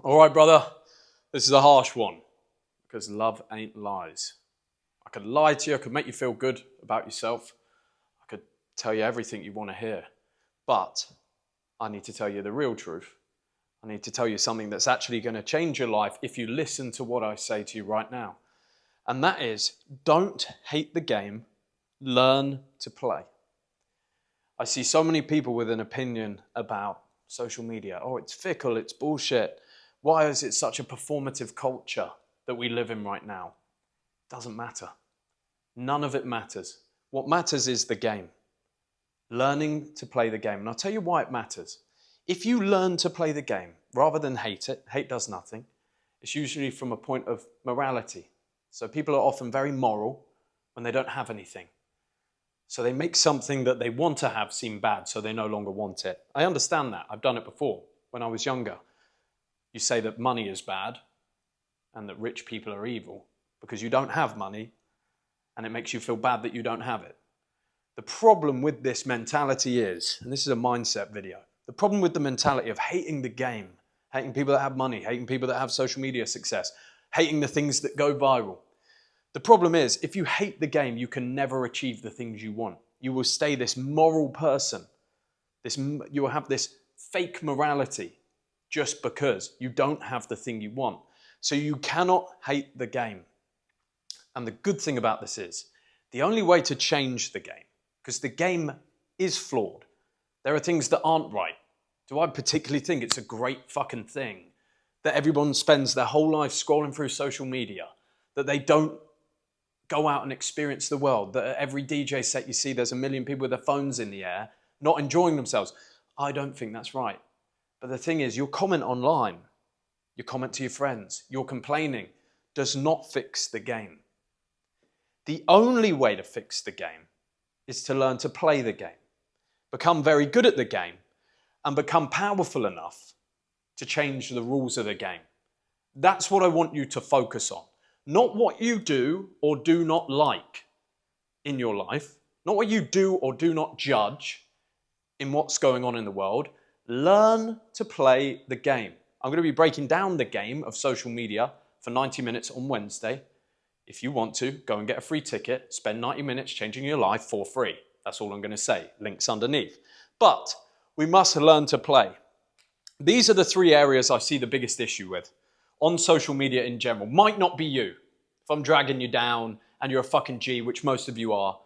All right, brother, this is a harsh one because love ain't lies. I could lie to you, I could make you feel good about yourself. I could tell you everything you want to hear, but I need to tell you the real truth. I need to tell you something that's actually going to change your life if you listen to what I say to you right now. And that is, don't hate the game, learn to play. I see so many people with an opinion about social media. Oh, it's fickle, it's bullshit. Why is it such a performative culture that we live in right now? It doesn't matter. None of it matters. What matters is the game. Learning to play the game. And I'll tell you why it matters. If you learn to play the game rather than hate it, hate does nothing. It's usually from a point of morality. So people are often very moral when they don't have anything. So they make something that they want to have seem bad, so they no longer want it. I understand that. I've done it before when I was younger. You say that money is bad and that rich people are evil because you don't have money and it makes you feel bad that you don't have it. The problem with this mentality is, and this is a mindset video, the problem with the mentality of hating the game, hating people that have money, hating people that have social media success, hating the things that go viral. The problem is, if you hate the game, you can never achieve the things you want. You will stay this moral person. You will have this fake morality just because you don't have the thing you want. So you cannot hate the game. And the good thing about this is, the only way to change the game, because the game is flawed. There are things that aren't right. Do I particularly think it's a great fucking thing that everyone spends their whole life scrolling through social media, that they don't go out and experience the world, that at every DJ set you see there's a million people with their phones in the air, not enjoying themselves? I don't think that's right. But the thing is, your comment online, your comment to your friends, your complaining does not fix the game. The only way to fix the game is to learn to play the game, become very good at the game, and become powerful enough to change the rules of the game. That's what I want you to focus on. Not what you do or do not like in your life, not what you do or do not judge in what's going on in the world. Learn to play the game. I'm going to be breaking down the game of social media for 90 minutes on Wednesday. If you want to, go and get a free ticket, spend 90 minutes changing your life for free. That's all I'm going to say. Links underneath. But we must learn to play. These are the three areas I see the biggest issue with on social media in general. Might not be you. If I'm dragging you down and you're a fucking G, which most of you are,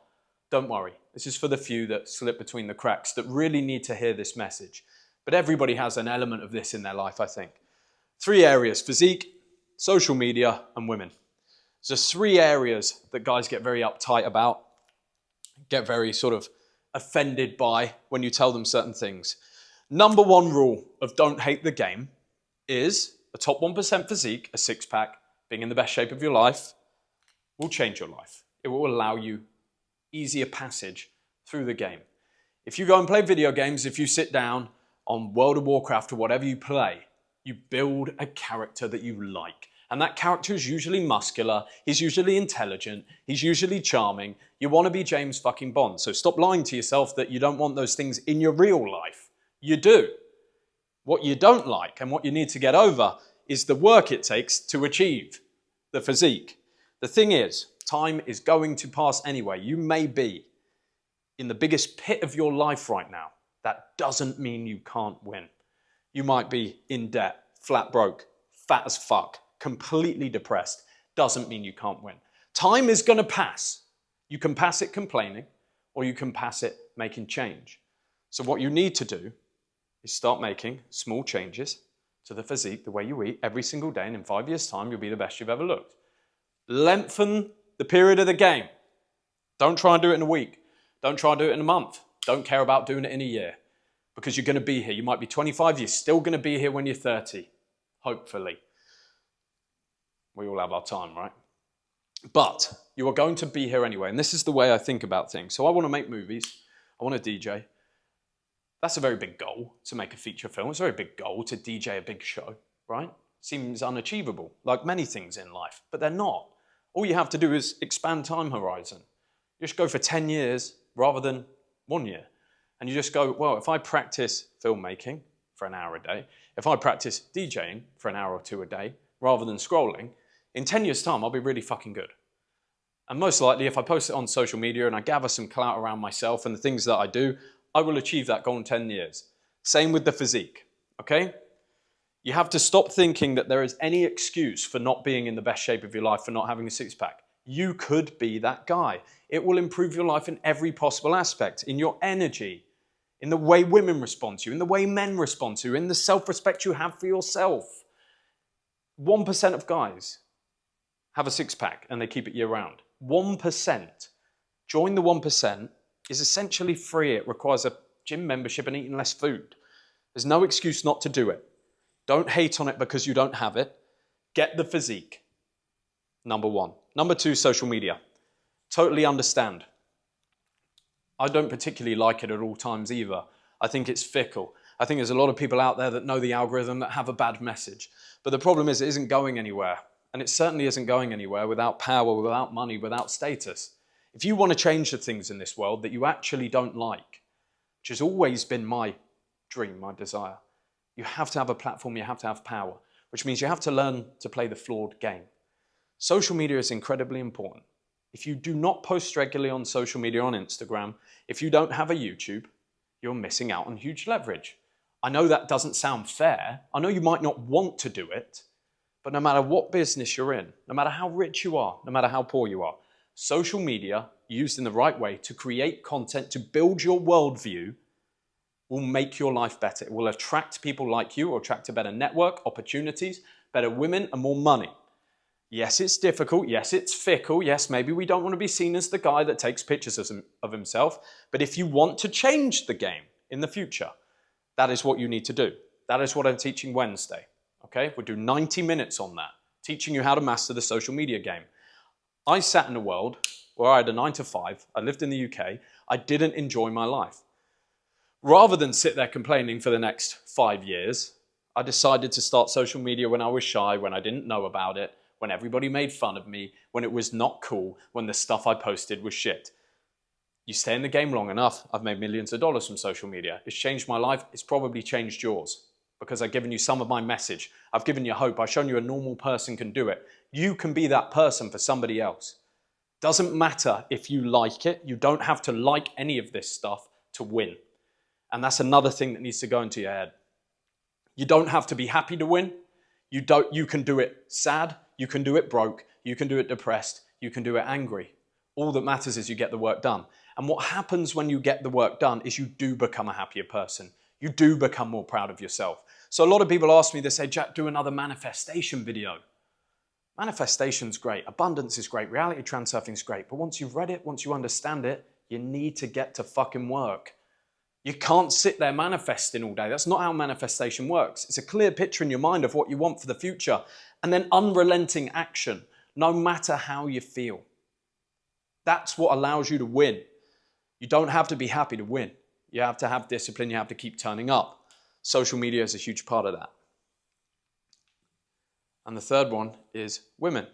don't worry. This is for the few that slip between the cracks that really need to hear this message. But everybody has an element of this in their life, I think. Three areas: physique, social media, and women. There's three areas that guys get very uptight about, get very sort of offended by when you tell them certain things. Number one rule of don't hate the game is a top 1% physique, a six-pack, being in the best shape of your life, will change your life. It will allow you easier passage through the game. If you go and play video games, if you sit down on World of Warcraft or whatever you play, you build a character that you like. And that character is usually muscular, he's usually intelligent, he's usually charming. You want to be James fucking Bond. So stop lying to yourself that you don't want those things in your real life. You do. What you don't like and what you need to get over is the work it takes to achieve the physique. The thing is, time is going to pass anyway. You may be in the biggest pit of your life right now. That doesn't mean you can't win. You might be in debt, flat broke, fat as fuck, completely depressed. Doesn't mean you can't win. Time is going to pass. You can pass it complaining, or you can pass it making change. So what you need to do is start making small changes to the physique, the way you eat, every single day, and in 5 years' time, you'll be the best you've ever looked. Lengthen the period of the game. Don't try and do it in a week. Don't try and do it in a month. Don't care about doing it in a year, because you're going to be here. You might be 25, you're still going to be here when you're 30, hopefully. We all have our time, right? But you are going to be here anyway, and this is the way I think about things. So I want to make movies. I want to DJ. That's a very big goal, to make a feature film. It's a very big goal to DJ a big show, right? Seems unachievable, like many things in life, but they're not. All you have to do is expand time horizon. You just go for 10 years rather than 1 year. And you just go, well, if I practice filmmaking for an hour a day, If I practice DJing for an hour or two a day, rather than scrolling, in 10 years' time, I'll be really fucking good. And most likely, if I post it on social media and I gather some clout around myself and the things that I do, I will achieve that goal in 10 years. Same with the physique, okay? You have to stop thinking that there is any excuse for not being in the best shape of your life, for not having a six-pack. You could be that guy. It will improve your life in every possible aspect, in your energy, in the way women respond to you, in the way men respond to you, in the self-respect you have for yourself. 1% of guys have a six-pack and they keep it year-round. 1%. Join the 1% is essentially free. It requires a gym membership and eating less food. There's no excuse not to do it. Don't hate on it because you don't have it. Get the physique. Number one. Number two, social media. Totally understand. I don't particularly like it at all times either. I think it's fickle. I think there's a lot of people out there that know the algorithm that have a bad message. But the problem is it isn't going anywhere. And it certainly isn't going anywhere without power, without money, without status. If you want to change the things in this world that you actually don't like, which has always been my dream, my desire, you have to have a platform, you have to have power, which means you have to learn to play the flawed game. Social media is incredibly important. If you do not post regularly on social media, on Instagram, if you don't have a YouTube, you're missing out on huge leverage. I know that doesn't sound fair. I know you might not want to do it, but no matter what business you're in, no matter how rich you are, no matter how poor you are, social media, used in the right way to create content, to build your worldview, will make your life better. It will attract people like you, or attract a better network, opportunities, better women, and more money. Yes, it's difficult. Yes, it's fickle. Yes, maybe we don't want to be seen as the guy that takes pictures of himself. But if you want to change the game in the future, that is what you need to do. That is what I'm teaching Wednesday. Okay, we'll do 90 minutes on that, teaching you how to master the social media game. I sat in a world where I had a 9 to 5. I lived in the UK. I didn't enjoy my life. Rather than sit there complaining for the next 5 years, I decided to start social media when I was shy, when I didn't know about it, when everybody made fun of me, when it was not cool, when the stuff I posted was shit. You stay in the game long enough, I've made millions of dollars from social media. It's changed my life. It's probably changed yours because I've given you some of my message. I've given you hope. I've shown you a normal person can do it. You can be that person for somebody else. Doesn't matter if you like it. You don't have to like any of this stuff to win. And that's another thing that needs to go into your head. You don't have to be happy to win. You can do it sad. You can do it broke. You can do it depressed. You can do it angry. All that matters is you get the work done. And what happens when you get the work done is you do become a happier person. You do become more proud of yourself. So a lot of people ask me, they say, Jack, do another manifestation video. Manifestation's great. Abundance is great. Reality transurfing is great. But once you've read it, once you understand it, you need to get to fucking work. You can't sit there manifesting all day. That's not how manifestation works. It's a clear picture in your mind of what you want for the future, and then unrelenting action, no matter how you feel. That's what allows you to win. You don't have to be happy to win. You have to have discipline. You have to keep turning up. Social media is a huge part of that. And the third one is women.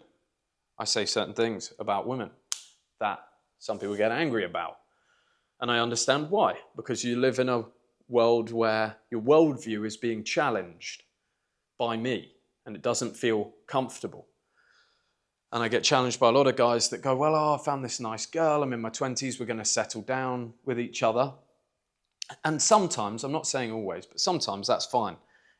I say certain things about women that some people get angry about. And I understand why, because you live in a world where your worldview is being challenged by me, and it doesn't feel comfortable. And I get challenged by a lot of guys that go, well, I found this nice girl, I'm in my 20s, we're going to settle down with each other. And sometimes, I'm not saying always, but sometimes that's fine.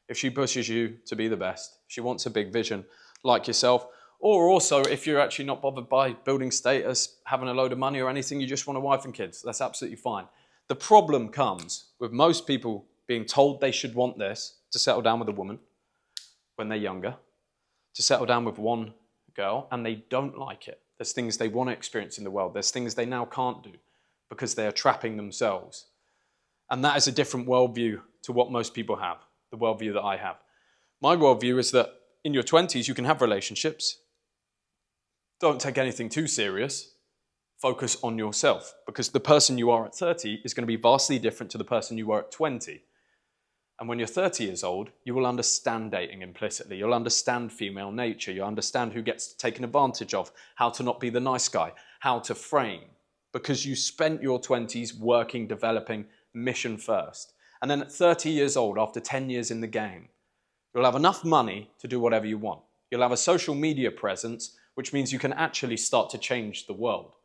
If she pushes you to be the best, she wants a big vision like yourself, or also if you're actually not bothered by building status, having a load of money or anything, you just want a wife and kids, that's absolutely fine. The problem comes with most people being told they should want this, to settle down with a woman when they're younger, to settle down with one girl, and they don't like it. There's things they want to experience in the world. There's things they now can't do because they are trapping themselves. And that is a different worldview to what most people have, the worldview that I have. My worldview is that in your 20s, you can have relationships. Don't take anything too serious. Focus on yourself, because the person you are at 30 is going to be vastly different to the person you were at 20. And when you're 30 years old, you will understand dating implicitly. You'll understand female nature. You'll understand who gets taken advantage of, how to not be the nice guy, how to frame, because you spent your 20s working, developing, mission first. And then at 30 years old, after 10 years in the game, You'll have enough money to do whatever you want. You'll have a social media presence, which means you can actually start to change the world.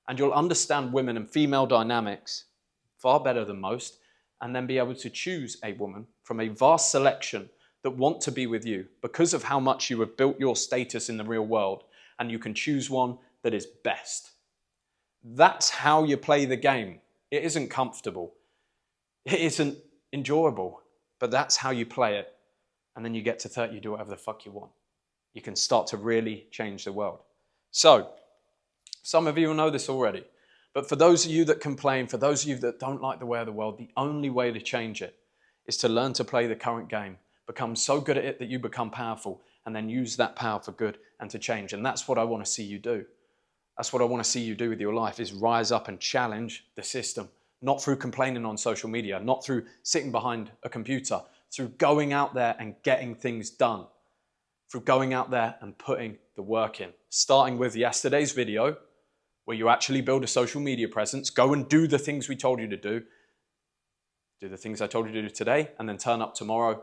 And you'll understand women and female dynamics far better than most, and then be able to choose a woman from a vast selection that want to be with you because of how much you have built your status in the real world, and you can choose one that is best. That's how you play the game. It isn't comfortable. It isn't enjoyable, but that's how you play it. And then you get to 30, you do whatever the fuck you want. You can start to really change the world. So, some of you will know this already, but for those of you that complain, for those of you that don't like the way of the world, the only way to change it is to learn to play the current game, become so good at it that you become powerful, and then use that power for good and to change. And that's what I want to see you do. That's what I want to see you do with your life, is rise up and challenge the system, not through complaining on social media, not through sitting behind a computer, through going out there and getting things done, through going out there and putting the work in. Starting with yesterday's video, where you actually build a social media presence, go and do the things we told you to do the things I told you to do today, and then turn up tomorrow,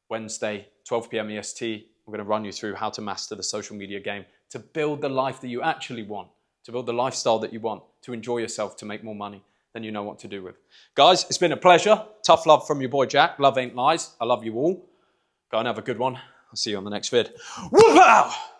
Wednesday, 12 p.m. EST. We're going to run you through how to master the social media game, to build the life that you actually want, to build the lifestyle that you want, to enjoy yourself, to make more money than you know what to do with. Guys, it's been a pleasure. Tough love from your boy Jack. Love ain't lies. I love you all. Go and have a good one. I'll see you on the next vid. Woo-pow!